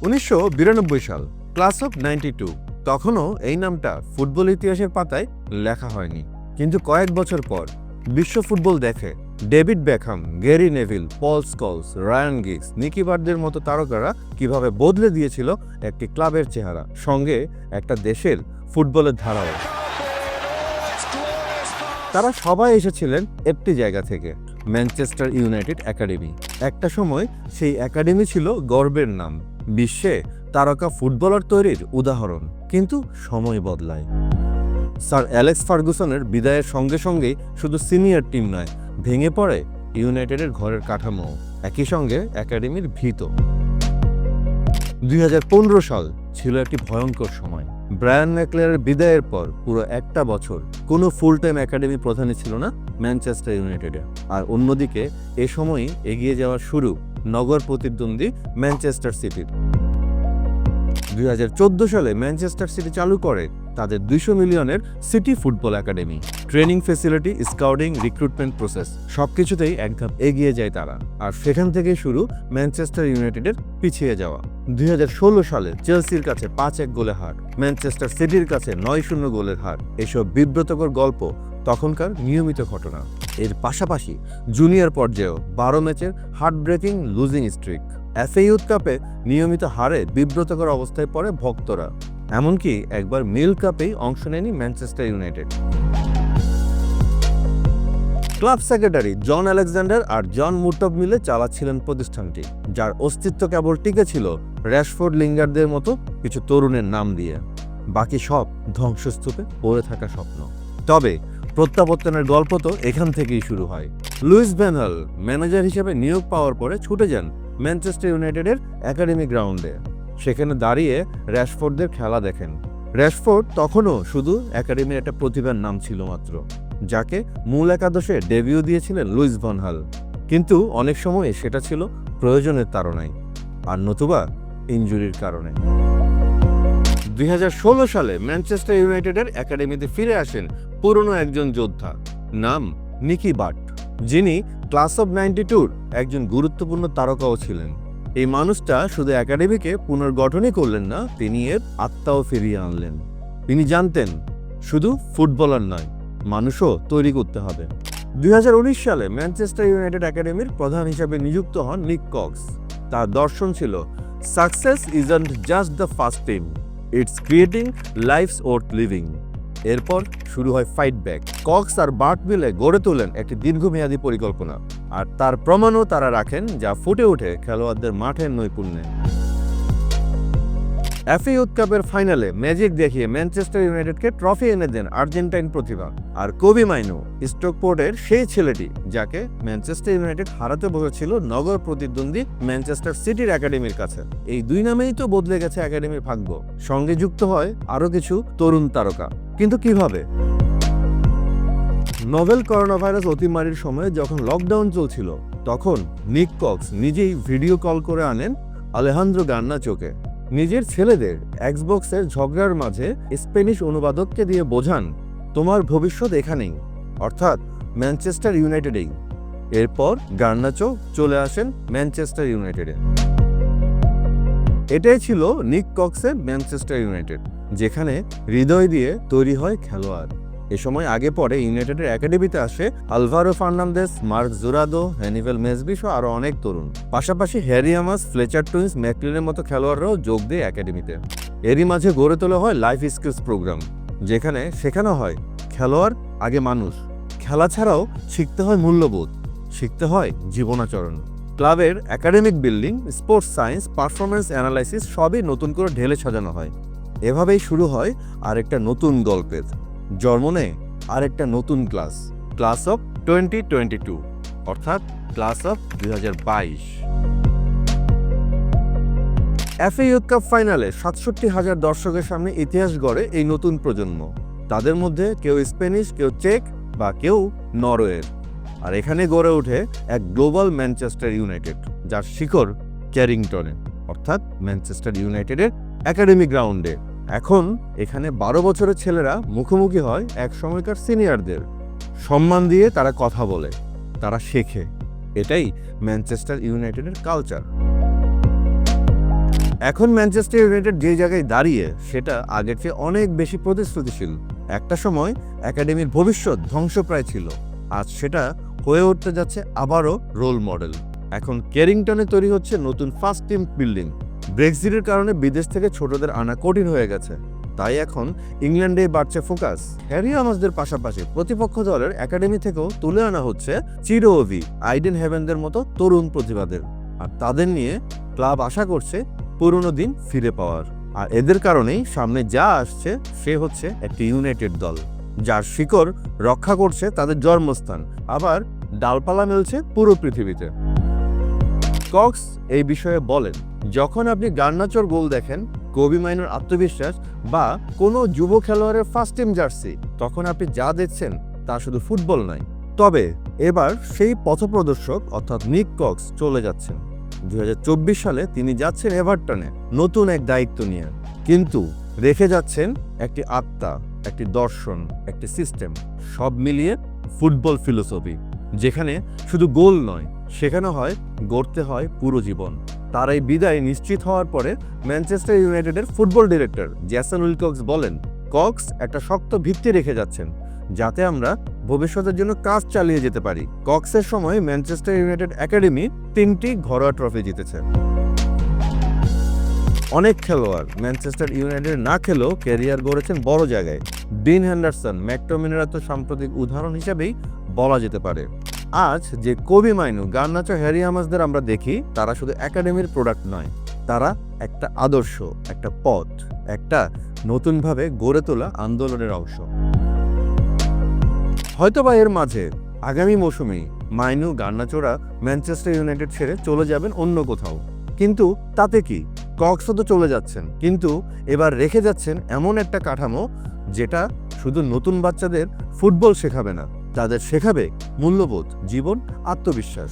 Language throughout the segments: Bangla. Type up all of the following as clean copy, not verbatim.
1992 সাল, ক্লাস অফ 92। তখনও এই নামটা ফুটবল ইতিহাসের পাতায় লেখা হয়নি, কিন্তু কয়েক বছর পর বিশ্ব ফুটবল দেখে ডেভিড বেকহাম, গ্যারি নেভিল, পল স্কলস, রায়ান গিগস, নিকি বার্ডদের মতো তারকারা কিভাবে বদলে দিয়েছিল একটি ক্লাবের চেহারা, সঙ্গে একটা দেশের ফুটবলের ধারাও। তারা সবাই এসেছিলেন একটি জায়গা থেকে, ম্যানচেস্টার ইউনাইটেড একাডেমি। একটা সময় সেই একাডেমি ছিল গর্বের নাম, বিশ্বে তারকা ফুটবলার তৈরির উদাহরণ। কিন্তু সময় বদলায়। স্যার অ্যালেক্স ফার্গুসনের বিদায়ের সঙ্গে সঙ্গেই শুধু সিনিয়র টিম নয়, ভেঙে পড়ে ইউনাইটেডের ঘরের কাঠামো, একই সঙ্গে একাডেমির ভিত। 2015 সাল ছিল একটি ভয়ঙ্কর সময়। ব্রায়ান ম্যাকলেয়ারের বিদায়ের পর পুরো একটা বছর কোনো ফুল টাইম একাডেমি প্রধানই ছিল না ম্যানচেস্টার ইউনাইটেডে। আর অন্যদিকে এ সময়ই এগিয়ে যাওয়ার শুরু নগর প্রতিদ্বন্দ্বী ম্যানচেস্টার সিটির। 2014 সালে ম্যানচেস্টার সিটি চালু করে তাদের 200 মিলিয়নের city football academy. Training facility, scouting, recruitment process সবকিছুতেই এক ধাপ এগিয়ে যায় তারা। আর সেখান থেকে শুরু ম্যানচেস্টার ইউনাইটেডের পিছিয়ে যাওয়া। 2016 সালে চেলসির কাছে 5-1 গোলে হার, ম্যানচেস্টার সিটির কাছে 9-0 গোলের হার। এসব বিব্রতকর গল্প তখনকার নিয়মিত ঘটনা। এর পাশাপাশি জুনিয়র পর্যায়েও 12 ম্যাচের heart breaking losing streak. FA youth কাপে নিয়মিত হারে বিব্রতকর অবস্থায় পড়ে ভক্তরা। এমনকি একবার মিল কাপেই অংশ নেয়নি Manchester United. Club secretary John Alexander আর জন মুরটব মিলে চালাচ্ছিলেন প্রতিষ্ঠানটি, যার অস্তিত্ব কেবল টিকে ছিল র্যাশফোর্ড, লিঙ্গারদের মতো কিছু তরুণের নাম দিয়ে। বাকি সব ধ্বংসস্তূপে পড়ে থাকা স্বপ্ন। তবে প্রত্যাবর্তনের গল্প তো এখান থেকেই শুরু হয়। লুইস ভ্যান হাল ম্যানেজার হিসেবে নিয়োগ পাওয়ার পরে ছুটে যান ম্যানচেস্টার ইউনাইটেডের একাডেমি গ্রাউন্ডে। সেখানে দাঁড়িয়ে র্যাশফোর্ডদের খেলা দেখেন। র্যাশফোর্ড তখনও শুধু একাডেমির একটা প্রতিভার নাম ছিল মাত্র, যাকে মূল একাদশে ডেবিউ দিয়েছিলেন লুইস ভ্যান হাল। কিন্তু অনেক সময় সেটা ছিল প্রয়োজনের তাড়নায়, আর নতুবা ইনজুরির কারণে। 2016 সালে ম্যানচেস্টার ইউনাইটেডের একাডেমিতে ফিরে আসেন পুরনো একজন যোদ্ধা, নাম নিকি বার্ড, যিনি ক্লাস অফ 92-র একজন গুরুত্বপূর্ণ তারকাও ছিলেন। এই মানুষটা শুধু একাডেমিকে পুনর্গঠনই করলেন না, তিনি এর আত্মাও ফিরিয়ে আনলেন। তিনি জানতেন শুধু ফুটবলার নয়, মানুষও তৈরি করতে হবে। 2019 সালে ম্যানচেস্টার ইউনাইটেড একাডেমির প্রধান হিসেবে নিযুক্ত হন নিক কক্স। তার দর্শন ছিল success isn't just the first team, it's creating life's worth living. এরপর শুরু হয় ফাইট ব্যাক। কক্স আর বার্ট মিলে গড়ে তোলেন একটি দীর্ঘমেয়াদী পরিকল্পনা, আর তার প্রমাণও তারা রাখেন, যা ফুটে ওঠে খেলোয়াড়দের মাঠের নৈপুণ্যে। এফএ ইউথ কাপের ফাইনালে ম্যাজিক দেখিয়ে ম্যানচেস্টার ইউনাইটেডকে ট্রফি এনে দেন আর্জেন্টাইন প্রতিভা। আর কোবি মাইনো, স্টোকপোর্টের সেই ছেলেটি যাকে ম্যানচেস্টার ইউনাইটেড হারাতে বসেছিল নগর প্রতিদ্বন্দ্বী ম্যানচেস্টার সিটির একাডেমির কাছে। এই দুই নামেই তো বদলে গেছে একাডেমির ভাগ্য। সঙ্গে যুক্ত হয় আরও কিছু তরুণ তারকা। কিন্তু কিভাবে? নোভেল করোনা ভাইরাস অতিমারির সময়ে যখন লকডাউন চলছিল, তখন নিক কক্স নিজেই ভিডিও কল করে আনেন আলেহান্দ্রো গার্নাচোকে। নিজের ছেলেদের এক্সবক্সের ঝগড়ার মাঝে স্প্যানিশ অনুবাদককে দিয়ে বোঝান, তোমার ভবিষ্যৎ এখানেই, অর্থাৎ ম্যানচেস্টার ইউনাইটেডেই। এরপর গার্নাচো চলে আসেন ম্যানচেস্টার ইউনাইটেডে। এটাই ছিল নিক কক্সের ম্যানচেস্টার ইউনাইটেড, যেখানে হৃদয় দিয়ে তৈরি হয় খেলোয়াড়। এ সময় আগে পরে ইউনাইটেডের একাডেমিতে আসে আলভারো ফার্নান্দেস, মার্ক জুরাদো, হ্যানিভেল মেসবি সহ আরো অনেক তরুণ। পাশাপাশি হ্যারি আমাস, ফ্লেচার টুইন্স, ম্যাকলিনের মতো খেলোয়াড়রাও যোগ দেয় একাডেমিতে। এরই মাঝে গড়ে তোলা হয় লাইফ স্কিলস প্রোগ্রাম, যেখানে শেখানো হয় খেলোয়াড় আগে মানুষ। খেলা ছাড়াও শিখতে হয় মূল্যবোধ, শিখতে হয় জীবনাচরণ। ক্লাবের academic building, sports science, performance analysis সবই নতুন করে ঢেলে সাজানো হয়। এভাবেই শুরু হয় আরেকটা নতুন গল্পের। জন্ম নেয় আরেকটা নতুন ক্লাস, ক্লাস অফ 2022, অর্থাৎ class of 2022। FA youth cup ফাইনালে 67,000 দর্শকের সামনে ইতিহাস গড়ে এই নতুন প্রজন্ম। তাদের মধ্যে কেউ স্প্যানিশ, কেউ চেক বা কেউ নরওয়ের। আর এখানে গড়ে ওঠে এক গ্লোবাল ম্যানচেস্টার ইউনাইটেড, যার শিকড় ক্যারিংটনে, অর্থাৎ ম্যানচেস্টার ইউনাইটেডের একাডেমি গ্রাউন্ডে। এখন এখানে 12 বছরের ছেলেরা মুখোমুখি হয় এক সময়কার সিনিয়রদের। সম্মান দিয়ে তারা কথা বলে, তারা শেখে। এটাই ম্যানচেস্টার ইউনাইটেডের কালচার। এখন ম্যানচেস্টার ইউনাইটেড যে জায়গায় দাঁড়িয়ে সেটা আগের চেয়ে অনেক বেশি প্রতিশ্রুতিশীল। একটা সময় একাডেমির ভবিষ্যৎ ধ্বংসপ্রায় ছিল, আজ সেটা হয়ে উঠতে যাচ্ছে আবারও রোল মডেল। এখন কেরিংটনে তৈরি হচ্ছে নতুন ফার্স্ট টিম বিল্ডিং। ব্রেক্সিটের কারণে বিদেশ থেকে ছোটদের আনা কঠিন হয়ে গেছে, তাই এখন ইংল্যান্ডে বাড়ছে ফোকাস। হ্যারি আমাসদের পাশাপাশি প্রতিপক্ষ দলের একাডেমি থেকেও তুলে আনা হচ্ছে চিরোভি, আইডেন হেভেনদের মতো তরুণ প্রতিভাদের। আর তাদের নিয়ে ক্লাব আশা করছে পুরনো দিন ফিরে পাওয়ার। আর এদের কারণেই সামনে যা আসছে সে হচ্ছে একটি ইউনাইটেড দল, যার শিকড় রক্ষা করছে তাদের জন্মস্থান, আবার ডালপালা মেলছে পুরো পৃথিবীতে। কক্স এই বিষয়ে বলেন, যখন আপনি গার্নাচোর গোল দেখেন, কোবি মাইনোর আত্মবিশ্বাস বা কোনো যুব খেলোয়াড়ের ফার্স্ট টিম জার্সি, তখন আপনি যা দেখছেন তা শুধু ফুটবল নয়। তবে এবার সেই পথপ্রদর্শক অর্থাৎ নিক কক্স চলে যাচ্ছেন। 2024 সালে তিনি যাচ্ছেন এভারটনে নতুন এক দায়িত্ব নিয়ে, কিন্তু রেখে যাচ্ছেন একটি আত্মা, একটি দর্শন, একটি সিস্টেম, সব মিলিয়ে ফুটবল ফিলোসফি, যেখানে শুধু গোল নয়, শেখানো হয়, গড়তে হয় পুরো জীবন। তার এই বিদায় নিশ্চিত হওয়ার পরে ম্যানচেস্টার ইউনাইটেডের ফুটবল ডিরেক্টর জেসন উইলকক্স বলেন, কক্স একটা শক্ত ভিত্তি রেখে যাচ্ছেন, যাতে আমরা ভবিষ্যতের জন্য কাজ চালিয়ে যেতে পারি। কক্সের সময় ম্যানচেস্টার ইউনাইটেড একাডেমি 3টি ঘরোয়া ট্রফি জিতেছে। অনেক খেলোয়াড় ম্যানচেস্টার ইউনাইটেড না খেলেও ক্যারিয়ার গড়েছেন বড় জায়গায়। ডিন হেন্ডারসন, ম্যাকটমিনেরা তো সাম্প্রতিক উদাহরণ হিসেবেই বলা যেতে পারে। আজ যে কোবি মাইনো, গার্নাচো, হ্যারি আমাসদের আমরা দেখি, তারা শুধু একাডেমির প্রোডাক্ট নয়, তারা একটা আদর্শ, একটা পথ, একটা নতুনভাবে গড়ে তোলা আন্দোলনের অংশ। হয়তোবা এর মাঝে আগামী মৌসুমেই মাইনো, গার্নাচোরা ম্যানচেস্টার ইউনাইটেড ছেড়ে চলে যাবেন অন্য কোথাও, কিন্তু তাতে কি, কক্সও তো চলে যাচ্ছেন, কিন্তু এবার রেখে যাচ্ছেন এমন একটা কাঠামো যেটা শুধু নতুন বাচ্চাদের ফুটবল শেখাবে না, তাদের শেখাবে মূল্যবোধ, জীবন, আত্মবিশ্বাস।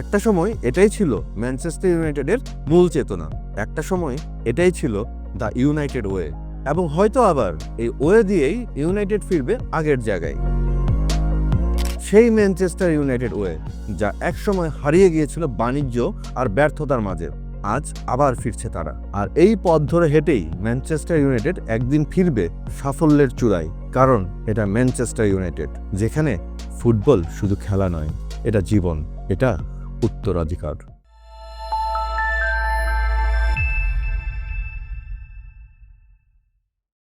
একটা সময় এটাই ছিল ম্যানচেস্টার ইউনাইটেডের মূল চেতনা, একটা সময় এটাই ছিল দ্য ইউনাইটেড ওয়ে, এবং হয়তো আবার এই ওয়ে দিয়েই ইউনাইটেড ফিরবে আগের জায়গায়। সেই ম্যানচেস্টার ইউনাইটেড ওয়ে যা একসময় হারিয়ে গিয়েছিল বাণিজ্য আর ব্যর্থতার মাঝে, আজ আবার ফিরছে তারা। আর এই পথ ধরে হেঁটেই ম্যানচেস্টার ইউনাইটেড একদিন ফিরবে সাফল্যের চূড়ায়, কারণ এটা ম্যানচেস্টার ইউনাইটেড, যেখানে ফুটবল শুধু খেলা নয়, এটা জীবন, এটা উত্তরাধিকার।